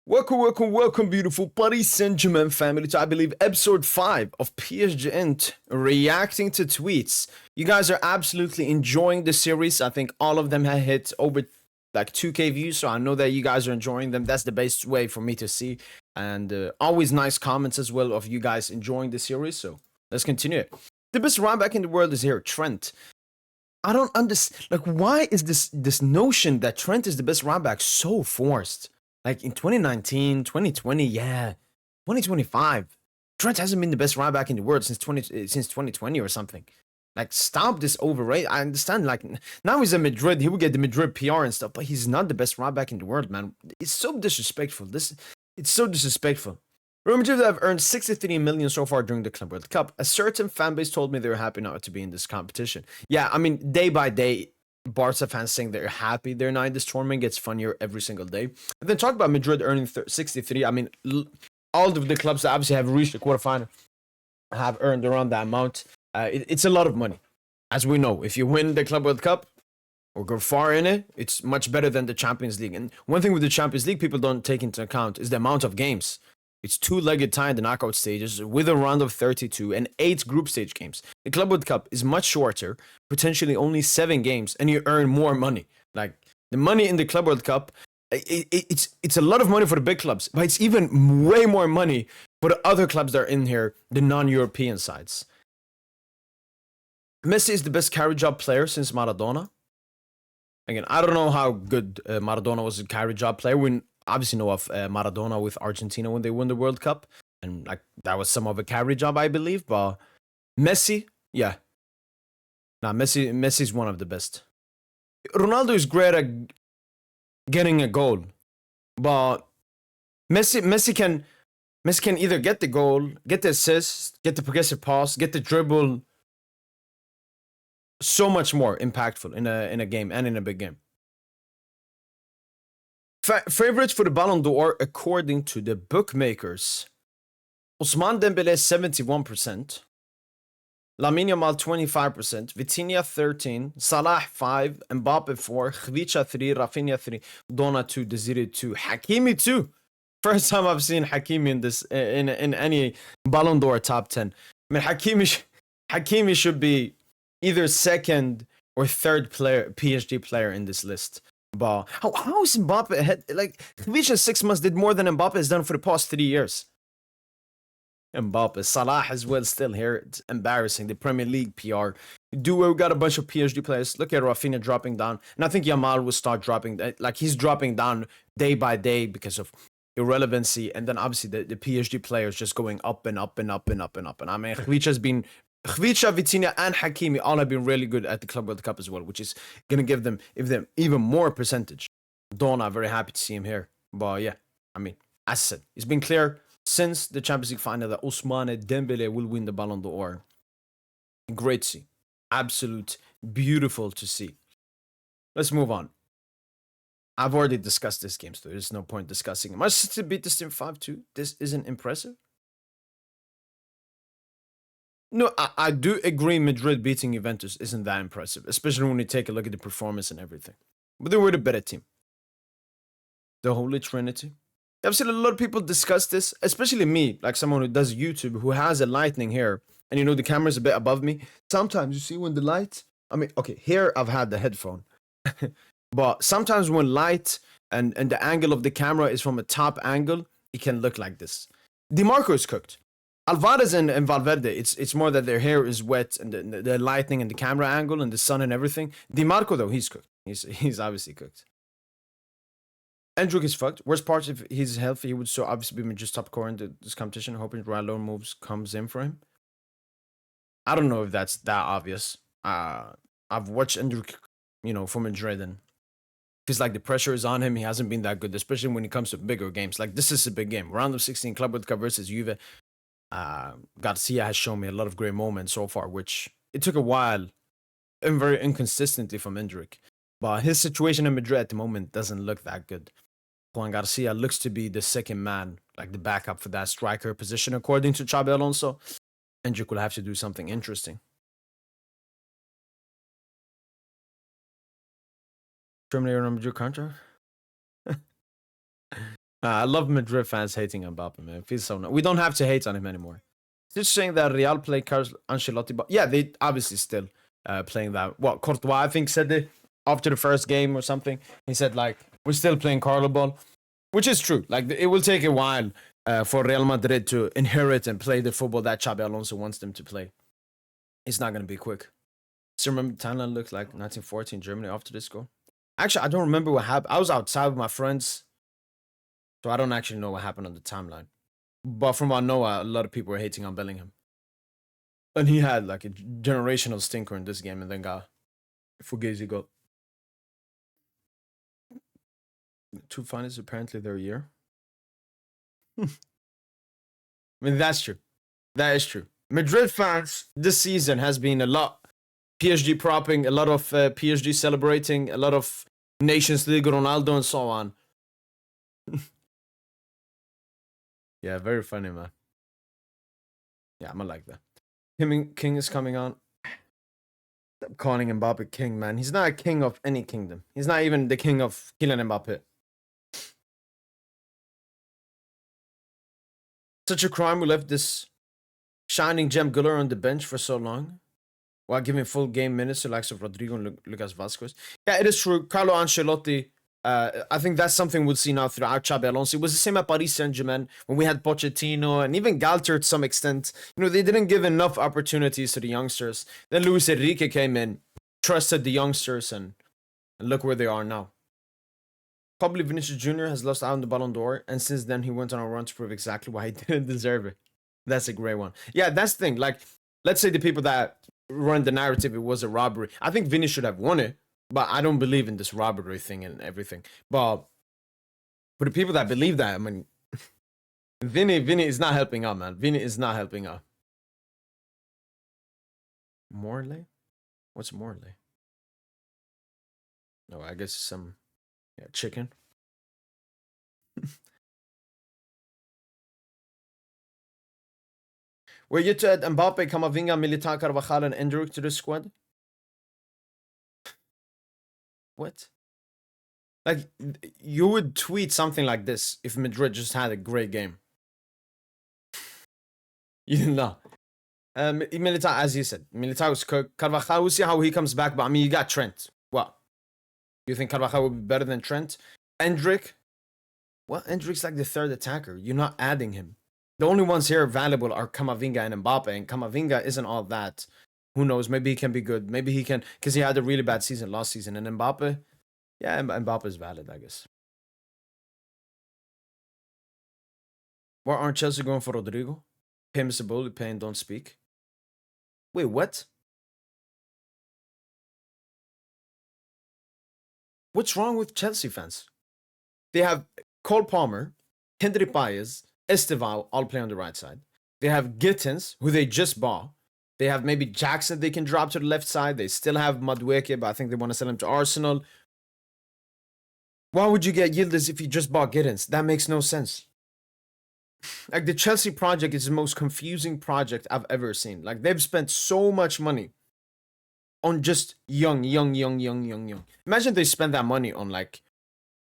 Welcome, beautiful Paris Saint-Germain family to, I believe, episode 5 of PSGINT, reacting to tweets. You guys are absolutely enjoying the series. I think all of them have hit over like 2K views, so I know that you guys are enjoying them. That's the best way for me to see. And always nice comments as well of you guys enjoying the series, so let's continue it. The best right back in the world is here, Trent. I don't understand, like, why is this notion that Trent is the best right back so forced? Like in 2019, 2020, yeah, 2025, Trent hasn't been the best right back in the world since 2020 or something. Like, stop this overrate. I understand, like, now he's in Madrid, he will get the Madrid PR and stuff, but he's not the best right back in the world, man. It's so disrespectful. It's so disrespectful. Real Madrid have earned 63 million so far during the Club World Cup. A certain fan base told me they were happy not to be in this competition. Yeah, I mean, day by day, Barca fans saying they're happy they're not in this tournament gets funnier every single day. And then talk about Madrid earning 63. I mean, all of the clubs that obviously have reached the quarterfinal have earned around that amount. It's a lot of money. As we know, if you win the Club World Cup or go far in it, it's much better than the Champions League. And one thing with the Champions League people don't take into account is the amount of games. It's two-legged tie in the knockout stages with a round of 32 and 8 group stage games. The Club World Cup is much shorter, potentially only 7 games, and you earn more money. Like, the money in the Club World Cup, it's a lot of money for the big clubs, but it's even way more money for the other clubs that are in here, the non-European sides. Messi is the best carry job player since Maradona. Again, I don't know how good Maradona was a carry job player. We obviously know of Maradona with Argentina when they won the World Cup, and like that was some of a carry job, I believe. But Messi, yeah, Messi's one of the best. Ronaldo is great at getting a goal, but Messi can either get the goal, get the assist, get the progressive pass, get the dribble. So much more impactful in a game and in a big game. Favorites for the Ballon d'Or according to the bookmakers: Ousmane Dembélé 71%, Lamine Yamal 25%, Vitinha 13%, Salah 5%, Mbappe 4%, Khvicha 3%, Raphinha 3%, Dona 2%, Desire 2%, Hakimi 2%. First time I've seen Hakimi in this in any Ballon d'Or top 10. I mean, Hakimi should be either second or third PSG player in this list. But how is Mbappe ahead? Like, Khvicha in 6 months did more than Mbappe has done for the past 3 years. Mbappe, Salah as well, still here. It's embarrassing. The Premier League PR. We got a bunch of PSG players. Look at Raphinha dropping down. And I think Yamal will start dropping. Like, he's dropping down day by day because of irrelevancy. And then obviously the PSG players just going up and up and up and up and up. And I mean, Khvicha, Vitinha, and Hakimi all have been really good at the Club World Cup as well, which is going to give them even more percentage. Dona, very happy to see him here. But yeah, I mean, as I said, it's been clear since the Champions League final that Ousmane Dembélé will win the Ballon d'Or. Great to see. Absolute beautiful to see. Let's move on. I've already discussed this game, so there's no point discussing it. Manchester City beat this team 5-2. This isn't impressive. No, I do agree Madrid beating Juventus isn't that impressive, especially when you take a look at the performance and everything. But they were the better team. The Holy Trinity. I've seen a lot of people discuss this, especially me, like someone who does YouTube, who has a lightning here, and you know the camera's a bit above me. Sometimes you see when the light, I mean, okay, here I've had the headphone. But sometimes when light and the angle of the camera is from a top angle, it can look like this. DiMarco is cooked. Alvarez and Valverde, it's more that their hair is wet and the lightning and the camera angle and the sun and everything. DiMarco, though, he's cooked. He's obviously cooked. Endrick is fucked. Worst part, if he's healthy, he would so obviously be just top scorer in this competition, hoping Ronaldo moves comes in for him. I don't know if that's that obvious. I've watched Endrick, for Madrid, and feels like the pressure is on him. He hasn't been that good, especially when it comes to bigger games. Like, this is a big game. Round of 16, Club World Cup versus Juve. Garcia has shown me a lot of great moments so far, which it took a while and very inconsistently from Endrick. But his situation in Madrid at the moment doesn't look that good. Juan Garcia looks to be the second man, like the backup for that striker position, according to Xabi Alonso. Endrick will have to do something interesting. Terminator on Madrid contract? I love Madrid fans hating Mbappe, man. It feels so nice. We don't have to hate on him anymore. Just saying that Real play Carlos Ancelotti, but yeah, they obviously still playing that. What Courtois, I think, said it after the first game or something. He said like we're still playing Carlo ball, which is true. Like it will take a while for Real Madrid to inherit and play the football that Xabi Alonso wants them to play. It's not gonna be quick. Still remember Thailand looked like 1914 Germany after this goal. Actually, I don't remember what happened. I was outside with my friends, so I don't actually know what happened on the timeline. But from what I know, a lot of people were hating on Bellingham. And he had like a generational stinker in this game and then got Fugazi goal. 2 finals apparently their year. I mean, that's true. That is true. Madrid fans this season has been a lot PSG propping, a lot of PSG celebrating, a lot of Nations League, Ronaldo, and so on. Yeah, very funny, man. Yeah, I'm gonna like that. King is coming on. Stop calling Mbappe king, man. He's not a king of any kingdom. He's not even the king of Kylian Mbappe. Such a crime we left this shining gem Guller on the bench for so long, while giving full game minutes to likes of Rodrygo and Lucas Vasquez. Yeah, it is true. Carlo Ancelotti, I think that's something we'll see now throughout Xabi Alonso. It was the same at Paris Saint-Germain when we had Pochettino and even Galtier to some extent. You know, they didn't give enough opportunities to the youngsters. Then Luis Enrique came in, trusted the youngsters, and look where they are now. Probably Vinicius Jr. has lost out on the Ballon d'Or, and since then he went on a run to prove exactly why he didn't deserve it. That's a great one. Yeah, that's the thing. Like, let's say the people that run the narrative, it was a robbery. I think Vinny should have won it, but I don't believe in this robbery thing and everything. But for the people that believe that, I mean, Vinny is not helping out, man. Vinny is not helping out. Morley? What's Morley? No, I guess some chicken. Were you to add Mbappe, Camavinga, Militao, Carvajal, and Endrick to the squad? What? Like, you would tweet something like this if Madrid just had a great game. You didn't know. Militao, as you said, Militao is cooked. Carvajal, we'll see how he comes back, but I mean, you got Trent. Well, you think Carvajal would be better than Trent? Endrick? Well, Endrick's like the third attacker. You're not adding him. The only ones here valuable are Camavinga and Mbappe, and Camavinga isn't all that. Who knows? Maybe he can be good. Maybe he can, because he had a really bad season last season. And Mbappe, yeah, Mbappe is valid, I guess. Why aren't Chelsea going for Rodrygo? Pay Mr. Bully, pay and don't speak. Wait, what? What's wrong with Chelsea fans? They have Cole Palmer, Kendrick Baez, Estevao all play on the right side. They have Gittins, who they just bought. They have maybe Jackson they can drop to the left side. They still have Madueke, but I think they want to sell him to Arsenal. Why would you get Yildiz if you just bought Gittins? That makes no sense. Like, the Chelsea project is the most confusing project I've ever seen. Like, they've spent so much money on just young. Imagine they spend that money on like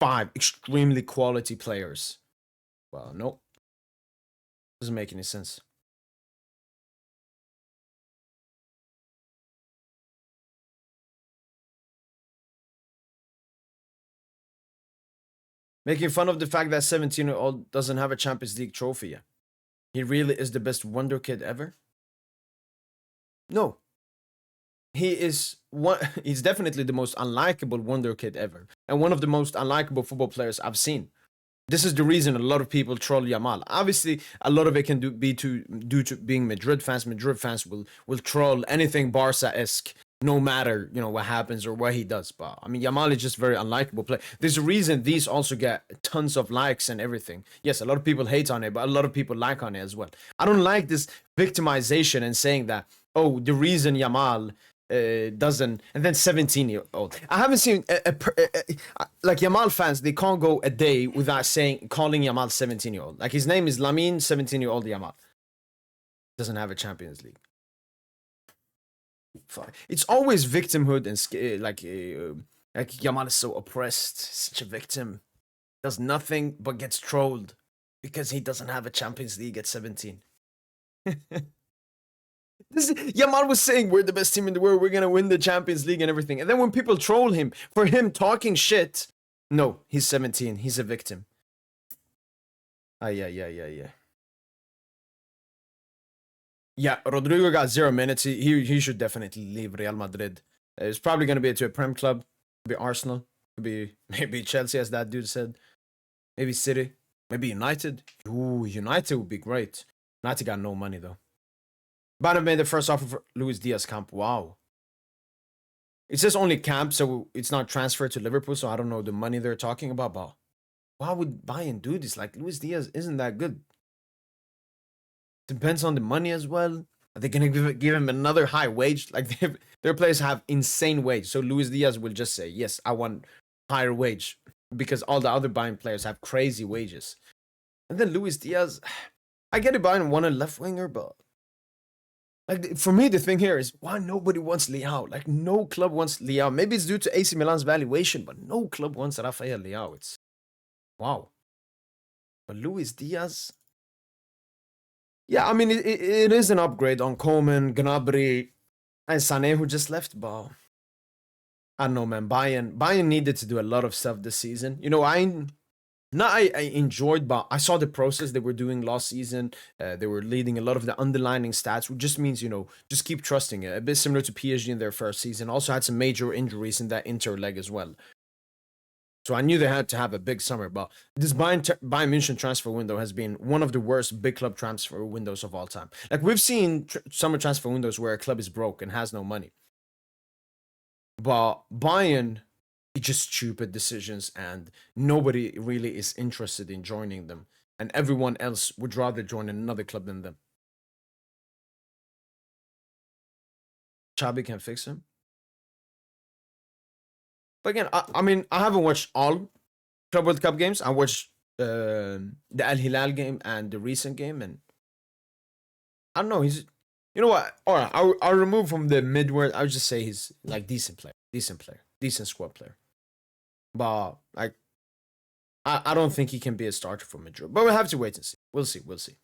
5 extremely quality players. Well, nope. Doesn't make any sense. Making fun of the fact that 17-year-old doesn't have a Champions League trophy yet. He really is the best wonder kid ever? No. He's definitely the most unlikable wonder kid ever. And one of the most unlikable football players I've seen. This is the reason a lot of people troll Yamal. Obviously, a lot of it can due to being Madrid fans. Madrid fans will troll anything Barca-esque, no matter what happens or what he does. But I mean, Yamal is just very unlikable player. There's a reason these also get tons of likes and everything. Yes, a lot of people hate on it, but a lot of people like on it as well. I don't like this victimization and saying that, oh, the reason Yamal doesn't, and then 17-year-old. I haven't seen like Yamal fans. They can't go a day without calling Yamal 17-year-old. Like, his name is Lamine 17-year-old Yamal. Doesn't have a Champions League. It's always victimhood and like Yamal is so oppressed, such a victim. does nothing but gets trolled because he doesn't have a Champions League at 17. Yamal was saying we're the best team in the world, we're gonna win the Champions League and everything. And then when people troll him for him talking shit, no, he's 17, he's a victim. Yeah. Yeah, Rodrygo got 0 minutes. He should definitely leave Real Madrid. It's probably gonna be to a Prem club, maybe Arsenal, maybe Chelsea, as that dude said, maybe City, maybe United. Ooh, United would be great. United got no money though. Bayern made the first offer for Luis Diaz camp. Wow. It says only camp, so it's not transferred to Liverpool, so I don't know the money they're talking about, but why would Bayern do this? Like, Luis Diaz isn't that good. Depends on the money as well. Are they going to give him another high wage? Like, their players have insane wage, so Luis Diaz will just say, yes, I want higher wage, because all the other Bayern players have crazy wages. And then Luis Diaz, I get it, Bayern want a left winger, but like, for me, the thing here is why nobody wants Leao. Like, no club wants Leao. Maybe it's due to AC Milan's valuation, but no club wants Rafael Leao. It's wow. But Luis Diaz, yeah, I mean, it is an upgrade on Coman, Gnabry, and Sané, who just left. But I don't know, man. Bayern needed to do a lot of stuff this season. You know, I enjoyed, but I saw the process they were doing last season. They were leading a lot of the underlining stats, which just means, you know, just keep trusting it. A bit similar to PSG in their first season. Also had some major injuries in that Inter leg as well. So I knew they had to have a big summer, but this Bayern München transfer window has been one of the worst big club transfer windows of all time. Like, we've seen summer transfer windows where a club is broke and has no money. But Bayern, just stupid decisions, and nobody really is interested in joining them, and everyone else would rather join another club than them. Xabi can fix him. But again, I mean, I haven't watched all Club World Cup games. I watched the Al Hilal game and the recent game, and I don't know. You know what? All right, I'll remove from the mid word. I'll just say he's like decent player, decent squad player. But like, I don't think he can be a starter for Madrid. But we'll have to wait and see. We'll see.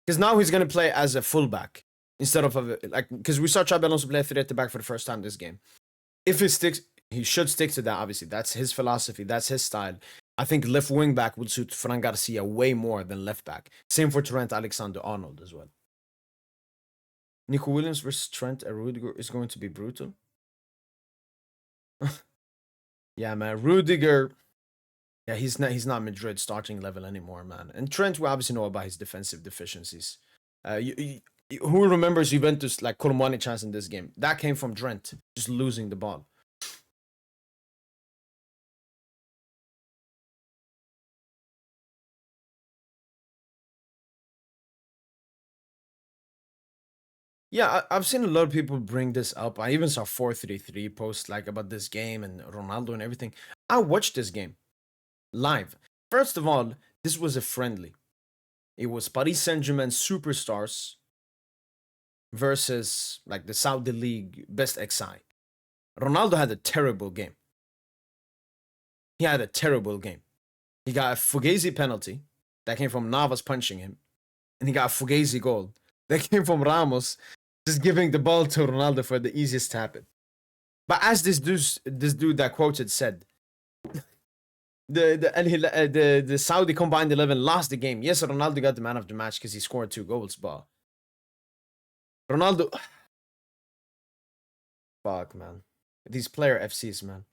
Because now he's gonna play as a fullback instead of like, because we saw Xabi Alonso play 3 at the back for the first time this game. If he sticks, he should stick to that. Obviously, that's his philosophy. That's his style. I think left wing back would suit Fran Garcia way more than left back. Same for Trent Alexander-Arnold as well. Nico Williams versus Trent Rudiger is going to be brutal. Yeah, man, Rudiger. Yeah, he's not Madrid starting level anymore, man. And Trent, we obviously know about his defensive deficiencies. Who remembers Juventus like Colomani chance in this game? That came from Trent just losing the ball. Yeah, I've seen a lot of people bring this up. I even saw 433 post like about this game and Ronaldo and everything. I watched this game live. First of all, this was a friendly. It was Paris Saint-Germain superstars versus like the Saudi League best XI. Ronaldo had a terrible game. He had a terrible game. He got a Fugazi penalty that came from Navas punching him, and he got a Fugazi goal that came from Ramos just giving the ball to Ronaldo for the easiest tap in. But as this dude that quoted said, the Saudi combined 11 lost the game. Yes, Ronaldo got the man of the match because he scored 2 goals, but Ronaldo, fuck, man, these player FCs, man.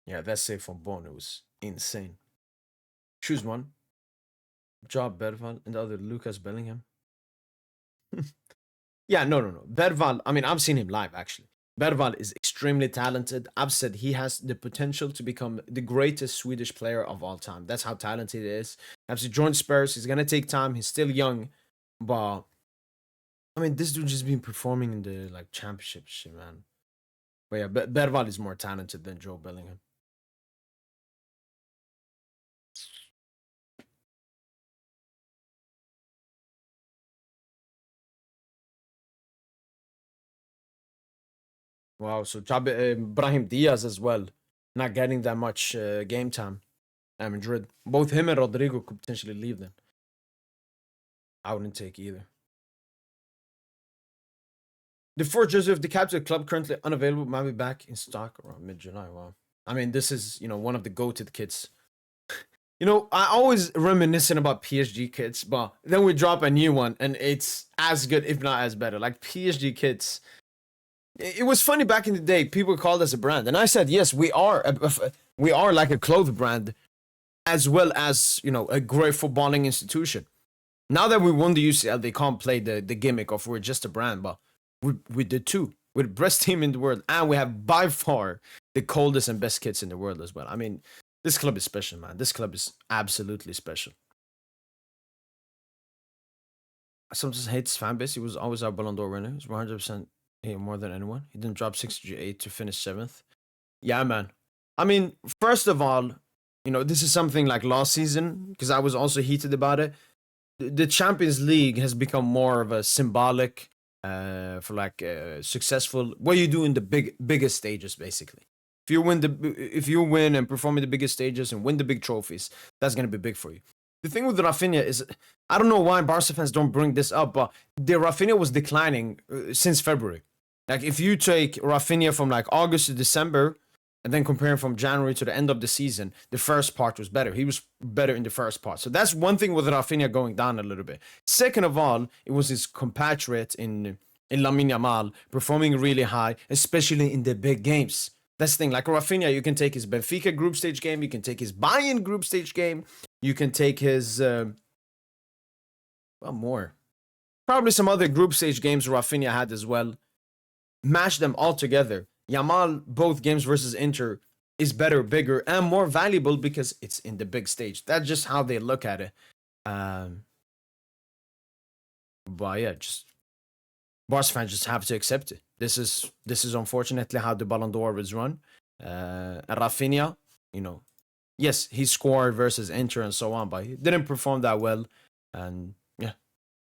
Yeah, that save from Bono was insane. Choose one. Job Berval and the other Lucas Bellingham. Yeah, no. Berval, I mean, I've seen him live actually. Berval is extremely talented. I've said he has the potential to become the greatest Swedish player of all time. That's how talented he is. After joined Spurs, he's gonna take time. He's still young, but I mean, this dude just been performing in the like championship shit, man. But yeah, Berval is more talented than Joe Bellingham. Wow, so Brahim Diaz as well, not getting that much game time at Madrid. Both him and Rodrygo could potentially leave then. I wouldn't take either. The fourth jersey of the captain club currently unavailable, might be back in stock around mid-July. Wow. I mean, this is, one of the go-to kits. I always reminiscing about PSG kits, but then we drop a new one and it's as good, if not as better. Like PSG kits. It was funny back in the day. People called us a brand, and I said, yes, we are. We are like a clothes brand, as well as a great footballing institution. Now that we won the UCL, they can't play the gimmick of we're just a brand, but we did too. We're the best team in the world, and we have by far the coldest and best kits in the world as well. I mean, this club is special, man. This club is absolutely special. I sometimes hate his fan base. He was always our Ballon d'Or winner. He's 100% more than anyone. He didn't drop 68 to finish 7th. Yeah, man. I mean, first of all, this is something like last season, because I was also heated about it. The Champions League has become more of a symbolic for like successful, what you do in the biggest stages, basically. If you win and perform in the biggest stages and win the big trophies, that's gonna be big for you. The thing with Raphinha is, I don't know why Barca fans don't bring this up, but the Raphinha was declining since February. Like if you take Raphinha from like August to December, and then compare him from January to the end of the season, the first part was better. He was better in the first part. So that's one thing with Raphinha going down a little bit. Second of all, it was his compatriot in Lamine Yamal performing really high, especially in the big games. That's the thing. Like Raphinha, you can take his Benfica group stage game. You can take his Bayern group stage game. You can take his... more. Probably some other group stage games Raphinha had as well. Mash them all together. Yamal, both games versus Inter, is better, bigger, and more valuable because it's in the big stage. That's just how they look at it. But yeah, just Barca fans just have to accept it. This is unfortunately how the Ballon d'Or is run. And Raphinha, yes, he scored versus Inter and so on, but he didn't perform that well. And yeah,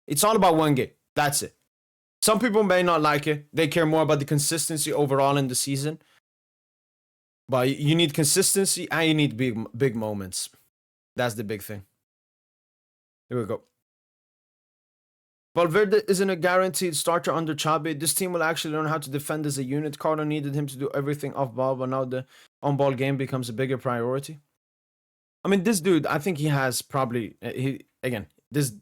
it's all about one game. That's it. Some people may not like it. They care more about the consistency overall in the season. But you need consistency and you need big moments. That's the big thing. Here we go. Valverde isn't a guaranteed starter under Xabi. This team will actually learn how to defend as a unit. Carlo needed him to do everything off ball, but now the on-ball game becomes a bigger priority. I mean, this dude, I think he has probably... this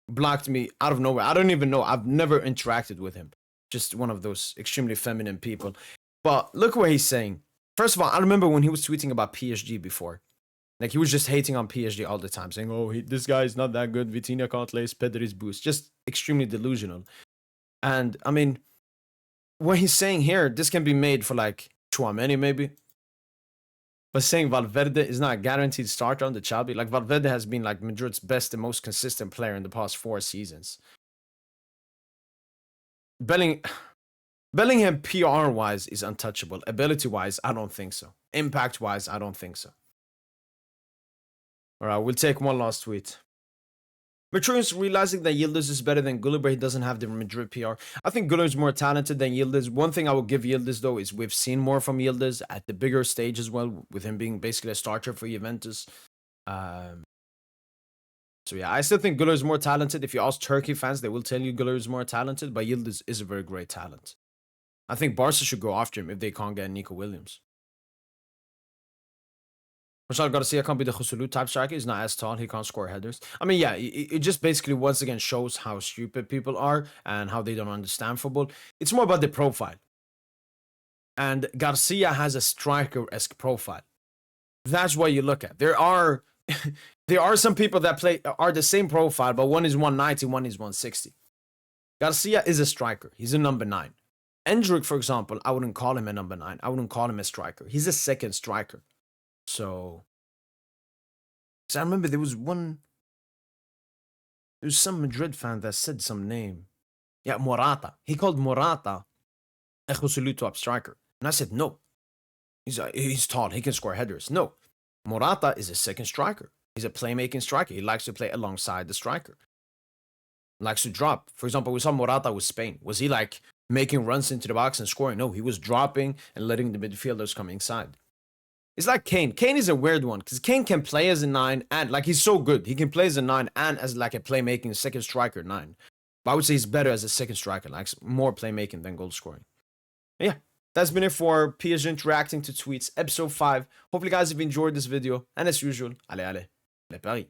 blocked me out of nowhere. I don't even know. I've never interacted with him. Just one of those extremely feminine people. But look what he's saying. First of all, I remember when he was tweeting about PSG before. Like, he was just hating on PSG all the time, saying, oh, this guy is not that good. Vitinha can't lace Pedri's boost. Just extremely delusional. And, I mean, what he's saying here, this can be made for, like, Tchouameni, maybe. But saying Valverde is not a guaranteed starter on the Xabi. Like, Valverde has been, like, Madrid's best and most consistent player in the past 4 seasons. Bellingham, PR-wise, is untouchable. Ability-wise, I don't think so. Impact-wise, I don't think so. All right, we'll take one last tweet. Matruns realizing that Yildiz is better than Güler, but he doesn't have the Madrid PR. I think Güler is more talented than Yildiz. One thing I will give Yildiz, though, is we've seen more from Yildiz at the bigger stage as well, with him being basically a starter for Juventus. So, yeah, I still think Güler is more talented. If you ask Turkey fans, they will tell you Güler is more talented, but Yildiz is a very great talent. I think Barca should go after him if they can't get Nico Williams. Garcia can't be the Joselu type striker. He's not as tall. He can't score headers. I mean, yeah, it just basically once again shows how stupid people are and how they don't understand football. It's more about the profile. And Garcia has a striker-esque profile. That's what you look at. There are some people that are the same profile, but one is 190, one is 160. Garcia is a striker. He's a number 9. Endrick, for example, I wouldn't call him a number 9. I wouldn't call him a striker. He's a second striker. So I remember there was some Madrid fan that said some name. Yeah, Morata. He called Morata a Joselu top striker. And I said, no. He's tall. He can score headers. No. Morata is a second striker. He's a playmaking striker. He likes to play alongside the striker. Likes to drop. For example, we saw Morata with Spain. Was he like making runs into the box and scoring. No, he was dropping and letting the midfielders come inside. It's like Kane. Kane is a weird one because Kane can play as a 9 and like he's so good. He can play as a 9 and as like a playmaking second striker 9. But I would say he's better as a second striker, like more playmaking than goal scoring. Yeah, that's been it for PSGINT reacting to tweets, episode 5. Hopefully, guys, have enjoyed this video. And as usual, allez, allez, les paris.